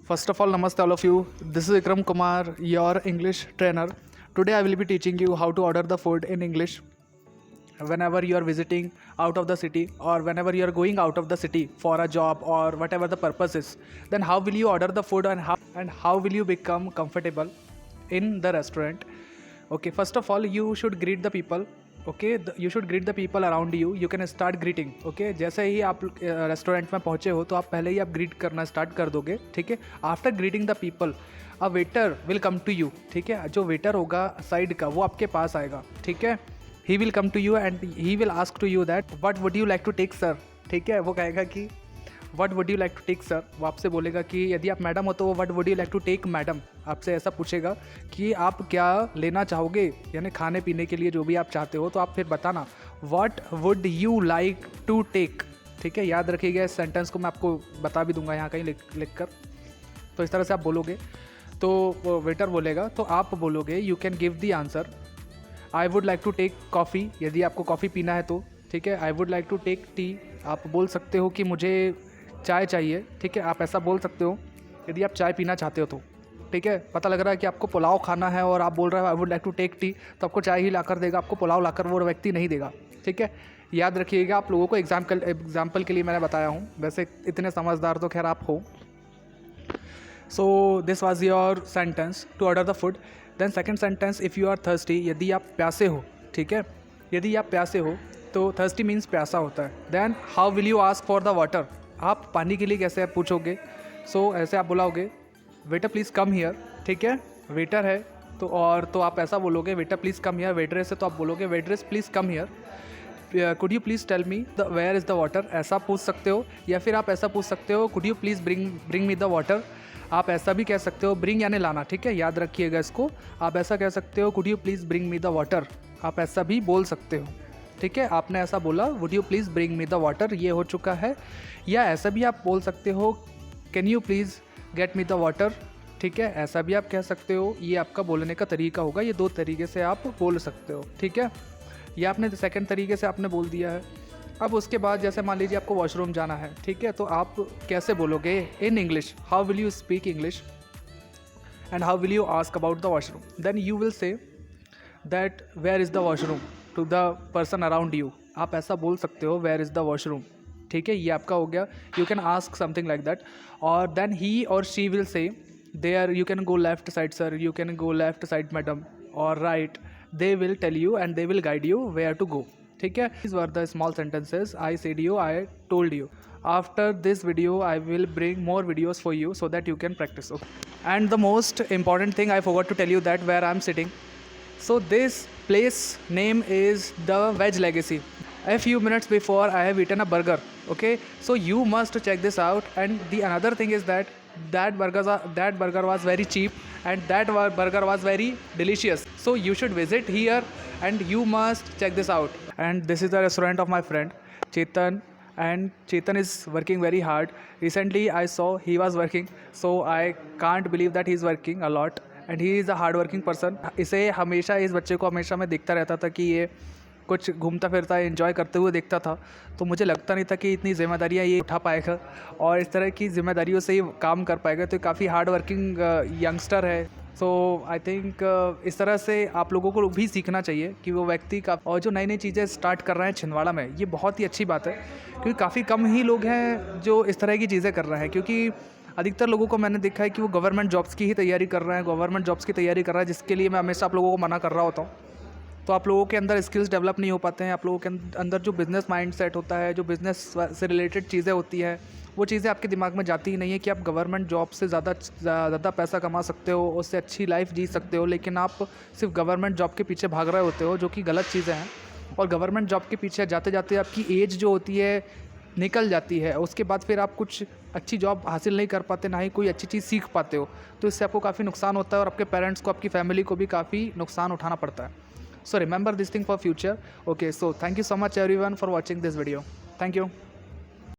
First of all, namaste all of you. This is Ikram Kumar, your English trainer. Today I will be teaching you how to order the food in English whenever you are visiting out of the city or whenever you are going out of the city for a job or whatever the purpose is. Then how will you order the food and how will you become comfortable in the restaurant? Okay, first of all you should greet the people. Okay you should greet the people around you can start greeting. Okay जैसे ही आप restaurant में पहुंचे हो तो आप पहले ही आप greet करना स्टार्ट कर दोगे. ठीक है, after greeting the people a waiter will come to you. ठीक है, जो वेटर होगा साइड का वो आपके पास आएगा. ठीक है, he will come to you and he will ask to you that what would you like to take sir. ठीक है, वो कहेगा कि what would you like to take sir. वो आपसे बोलेगा कि यदि आप मैडम हो तो वो what would you like to take madam. आपसे ऐसा पूछेगा कि आप क्या लेना चाहोगे, यानी खाने पीने के लिए जो भी आप चाहते हो. तो आप फिर बताना what would you like to take. ठीक है, याद रखिएगा इस सेंटेंस को, मैं आपको बता भी दूंगा यहाँ कहीं लिख कर. तो इस तरह से आप बोलोगे तो वेटर बोलेगा तो आप बोलोगे you can give the answer I would like to take coffee, यदि आपको कॉफ़ी पीना है तो. ठीक है, I would like to take tea. आप बोल सकते हो कि मुझे चाय चाहिए. ठीक है, आप ऐसा बोल सकते हो यदि आप चाय पीना चाहते हो तो. ठीक है, पता लग रहा है कि आपको पुलाव खाना है और आप बोल रहे हो I would like to take tea, तो आपको चाय ही लाकर देगा, आपको पुलाव लाकर वो व्यक्ति नहीं देगा. ठीक है, याद रखिएगा. आप लोगों को एग्जाम्पल के लिए मैंने बताया हूँ, वैसे इतने समझदार तो खैर आप हो. So this was your sentence to order the food. Then second sentence if you are thirsty, यदि आप प्यासे हो. ठीक है, यदि आप प्यासे हो तो थर्स्टी मीन्स प्यासा होता है. Then how will you ask for the water, आप पानी के लिए कैसे आप पूछोगे. सो ऐसे आप बुलाओगे वेटर प्लीज़ कम हियर. ठीक है, वेटर है तो आप ऐसा बोलोगे waiter please come here. Waitress है तो आप बोलोगे waitress please come here. Could you please tell me the where is the water, ऐसा पूछ सकते हो. या फिर आप ऐसा पूछ सकते हो could you please bring me the water. आप ऐसा भी कह सकते हो, ब्रिंग यानी लाना. ठीक है, याद रखिएगा इसको. आप ऐसा कह सकते हो could you please bring me the water, आप ऐसा भी बोल सकते हो. ठीक है, आपने ऐसा बोला would you please bring me the water, ये हो चुका है. या ऐसा भी आप बोल सकते हो can you please get me the water. ठीक है, ऐसा भी आप कह सकते हो. ये आपका बोलने का तरीका होगा. ये दो तरीके से आप बोल सकते हो. ठीक है, ये आपने सेकंड तरीके से आपने बोल दिया है. अब उसके बाद जैसे मान लीजिए आपको वॉशरूम जाना है. ठीक है, तो आप कैसे बोलोगे in English, how will you speak English and how will you ask about the washroom. Then you will say that where is the washroom to the person around you. आप ऐसा बोल सकते हो वेयर इज़ द वॉशरूम. ठीक है, ये आपका हो गया. You can ask something like that. और देन ही और she will say there you can go left side sir, you can go left side madam और right. They will tell you and they will guide you where to go. ठीक है, these were the small sentences I said you, I told you. After this video I will bring more videos for you so that you can practice. Okay. And the most important thing I forgot to tell you that where I am sitting. So this place name is the Veg Legacy. A few minutes before I have eaten a burger. Okay, so you must check this out. And the another thing is that burger was very cheap and that burger was very delicious. So you should visit here and you must check this out. And this is the restaurant of my friend Chetan, and Chetan is working very hard. Recently I saw he was working, so I can't believe that he is working a lot and he is a hard working person. इसे हमेशा इस बच्चे को हमेशा मैं देखता रहता था कि ये कुछ घूमता फिरता एंजॉय करते हुए देखता था. तो मुझे लगता नहीं था कि इतनी जिम्मेदारियाँ ये उठा पाएगा और इस तरह की जिम्मेदारियों से ये काम कर पाएगा. तो काफ़ी हार्ड वर्किंग यंगस्टर है. सो आई थिंक इस तरह से आप लोगों को भी सीखना चाहिए कि वो व्यक्ति का और जो नई नई चीज़ें स्टार्ट कर रहे हैं छिंदवाड़ा में, ये बहुत ही अच्छी बात है. क्योंकि काफ़ी कम ही लोग हैं जो इस तरह की चीज़ें कर रहे हैं. क्योंकि अधिकतर लोगों को मैंने देखा है कि वो गवर्नमेंट जॉब्स की ही तैयारी कर रहे हैं, गवर्नमेंट जॉब्स की तैयारी कर रहा है, जिसके लिए मैं हमेशा आप लोगों को मना कर रहा होता हूँ. तो आप लोगों के अंदर स्किल्स डेवलप नहीं हो पाते हैं. आप लोगों के अंदर जो बिज़नेस माइंड सेट होता है, जो बिज़नेस से रिलेटेड चीज़ें होती हैं, वो चीज़ें आपके दिमाग में जाती ही नहीं है कि आप गवर्नमेंट जॉब से ज़्यादा पैसा कमा सकते हो, उससे अच्छी लाइफ जी सकते हो. लेकिन आप सिर्फ गवर्नमेंट जॉब के पीछे भाग रहे होते हो, जो कि गलत चीज़ें हैं. और गवर्नमेंट जॉब के पीछे जाते जाते आपकी एज जो होती है निकल जाती है. उसके बाद फिर आप कुछ अच्छी जॉब हासिल नहीं कर पाते, ना ही कोई अच्छी चीज़ सीख पाते हो. तो इससे आपको काफ़ी नुकसान होता है और आपके पेरेंट्स को, आपकी फैमिली को भी काफ़ी नुकसान उठाना पड़ता है. So remember this thing for future. Okay, so thank you so much everyone for watching this video. Thank you.